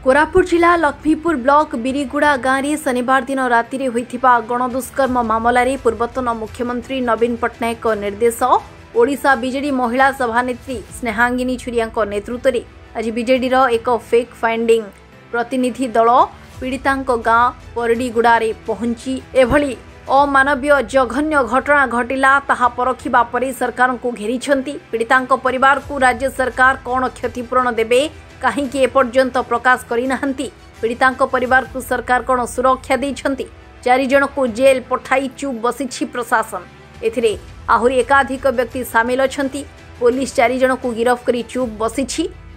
कोरापुट जिला लक्ष्मीपुर ब्लॉक बिरीगुड़ा गाँव में शनिवार दिन राति होइथिबा गणदुष्कर्म मामलें पूर्वतन मुख्यमंत्री नवीन पट्टनायक निर्देश ओडिशा बीजेडी महिला सभानेत्री स्नेहांगिनी छुरिया नेतृत्व में आज बीजेडी एक फेक फाइंडिंग प्रतिनिधि दल पीड़िता गाँ परडीगुड़े पहुंची एभली अमानवीय जघन्य घटना घटिला ताहा परखिबा परे सरकार को घेरी पीड़िता परिवार को राज्य सरकार कौन क्षतिपूरण देबे कहीं एपर्यंत प्रकाश करना पीड़िता परिवार को सरकार कौन सुरक्षा देइछंती 4 जन को जेल पठाई चुप बसी प्रशासन एथिरे आहुरी एकाधिक व्यक्ति सामिल अछंती पुलिस 4 जन को गिरफ्त करी चुप बसी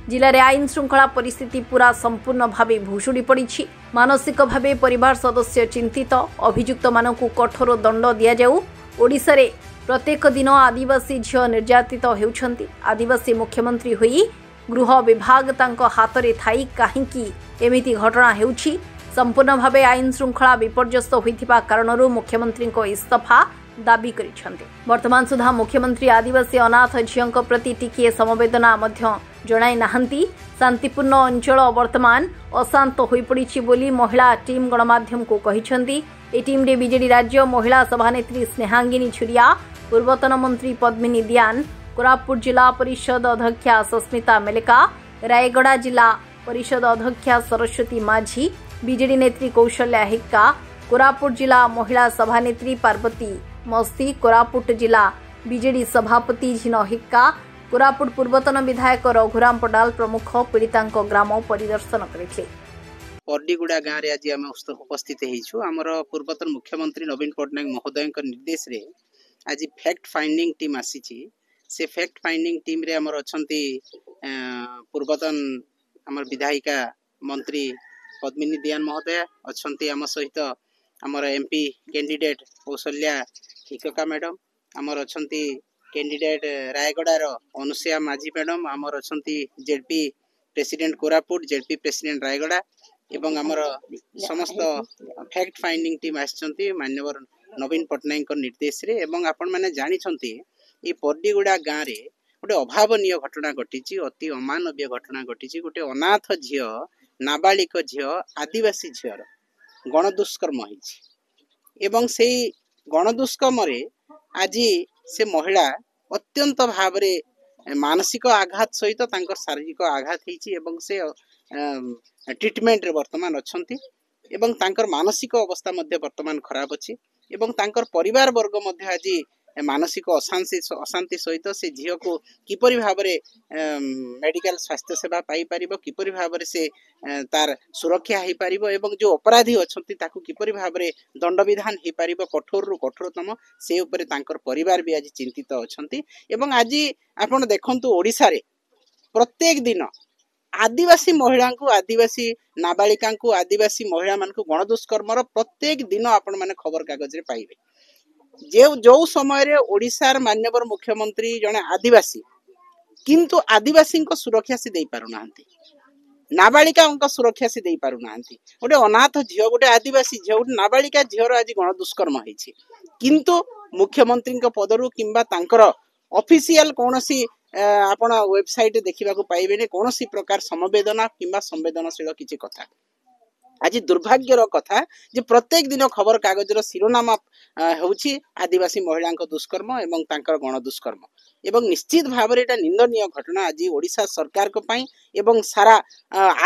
जिले में आईन श्रृंखला परिस्थिति पूरा संपूर्ण भावे भुशुड़ी पड़ी मानसिक भावे परिवार सदस्य चिंतित अभियुक्त मानक कठोर दंड दि जाऊ ओडिशा रे प्रत्येक दिन आदिवासी झील निर्यातित होउछंती आदिवासी मुख्यमंत्री हुई गृह विभाग तांको हाथ रे थाई काहींकी एमिति घटना हेउछि संपूर्ण भावे आईन श्रृंखला विपर्यस्त होइथिबा कारणरू मुख्यमंत्री को इस्तीफा दाबी करिसेंते। वर्तमान सुधा मुख्यमंत्री आदिवासी अनाथ झील प्रति टिकिए समवेदना मध्य जणाई नाहंती शांतिपूर्ण अंचल वर्तमान अशांत होई पड़िछि बोली महिला टीम गणमाध्यम को कहिसेंती। ए टीम रे बीजेडी राज्य महिला सभानेत्री स्नेहांगिनी छुरिया पूर्वतन मंत्री पद्मिनी दियान कोरापुट जिला परिषद अध्यक्षा सस्मिता मेलेका रायगड़ा जिला परिषद अध्यक्षा सरस्वती माझी बीजेडी नेत्री कौशल्या हिक्का कोरापुट जिला महिला सभानेत्री पार्वती मस्ती कोरापुट जिला बीजेडी सभापति झिन हिक्का कोरापुट पूर्वतन विधायक रघुराम पडाल प्रमुख पीड़िता ग्राम परिदर्शन करथिले। परडीगुड़ा गाँव में आज आम उपस्थित होइछु हमर पूर्वतन मुख्यमंत्री नवीन पट्टनायक महोदय निर्देश रे आज फैक्ट फाइंडिंग टीम आसी से फैक्ट फाइंडिंग टीम रे हमर अछंती पूर्वतन हमर विधायिका मंत्री पद्मिनी दियान महोदय अछंती आम सहित हमर MP candidate Kaushalya Hikka madam हमर अछंती कैंडिडेट रायगड़ा रो अनुसया माझी मैडम हमर अछंती ZP president Koraput ZP president Rayagada एवं हमर समस्त फैक्ट फाइंडिंग टीम आछंती माननीय नवीन पट्टनायक निर्देश रे एवं आपण माने जानि छंती ये परडीगुड़ा गाँव में गोटे अभावनीय घटना घटी अति अमानवीय घटना घटी गोटे अनाथ झील नाबालिक झील आदिवासी झील गणदुष्कर्म एवं से गणदुष्कर्म आज से महिला अत्यंत भाव मानसिक आघात सहित शारीरिक आघात एवं से ट्रीटमेंट रे वर्तमान अच्छी एवं तांकर मानसिक अवस्था वर्तमान खराब अच्छी एवं तांकर परिवार वर्ग आज मानसिक अशांति सहित से झील को किपरि भाव मेडिकल स्वास्थ्य सेवा पाई परिबो किपरि भाव से तार सुरक्षा हो पारिबो एवं जो अपराधी अच्छी ताकू किपरि भाव दंड विधान हो पारिबो कठोर रु कठोरतम से उपरे तांकर परिवार भी आज चिंतित अच्छी एवं आज आपण देखंतु ओडिशा रे प्रत्येक दिन आदिवासी महिला को आदिवासी नाबालिका को आदिवासी महिला मान को गणदुष्कर्म प्रत्येक दिन आपण माने खबर कागज रे पाइबे जो समय रे ओडिशार मान्यवर मुख्यमंत्री जने आदिवासी किंतु आदिवासी को सुरक्षा से दे पारु नाहंती नाबालिका उनका सुरक्षा से दे पारु नाहंती गोटे अनाथ झियो गोटे आदिवासी झियो गोटे नाबालिका झियोर आज गणदुष्कर्म होइछि किंतु मुख्यमंत्री पदरु किंबा तांकर ऑफिशियल कोनोसी आपण वेबसाइट देखिबा को पाइबेनी कोनोसी प्रकार समवेदना किंबा संवेदनशील किछि कथा आज दुर्भाग्यर कथा जे प्रत्येक दिन खबर कागज शिरोनामा होउछि आदिवासी महिला दुष्कर्म एवं तांकर गणदुष्कर्म एवं निश्चित भाव में एटा निंदनीय घटना आज ओडिशा सरकार को पई एवं सारा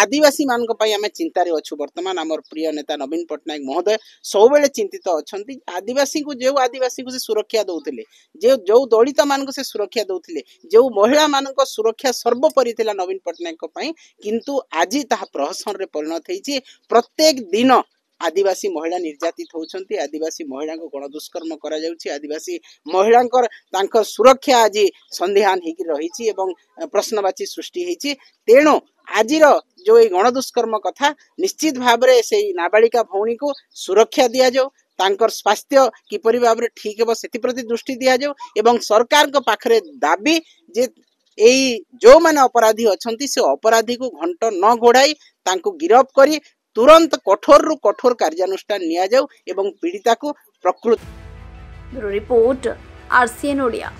आदिवासी मान को पई आमे चिंतारे अछु। वर्तमान आमर प्रिय नेता नवीन पट्टनायक महोदय सब बेले चिंतित अछंती आदिवासी को से सुरक्षा दउथिले जो दलित मान को से सुरक्षा दउथिले जो महिला मान को सुरक्षा सर्वोपरि थिला नवीन पट्टनायक को पई किंतु आज ताहा प्रहसन रे परिणत हेछि प्रत्येक दिन आदिवासी महिला निर्यातित होउछंती आदिवासी महिला को गणदुष्कर्म करा जाउछि आदिवासी महिला तांकर सुरक्षा आज संदेहान हेकि रहिछि एवं प्रश्नवाची सृष्टि हेछि तेणु आजिर जो गणदुष्कर्म कथा निश्चित भाव में से नाबालिका भौणी को सुरक्षा दिया जाओ तांकर स्वास्थ्य किपरि भाव में ठीक हेबो सेति प्रति दृष्टि दिया जाओ एवं सरकार को पाखरे दाबी जे एई जो माने अपराधी अछंती से अपराधी को घंट न घोड़ाई तांको गिरफ्त करी तुरंत कठोर रु कठोर कार्यानुष्ठान निया जाऊ एवं पीड़िता को प्रकृत रिपोर्ट आरसीएन ओडिया।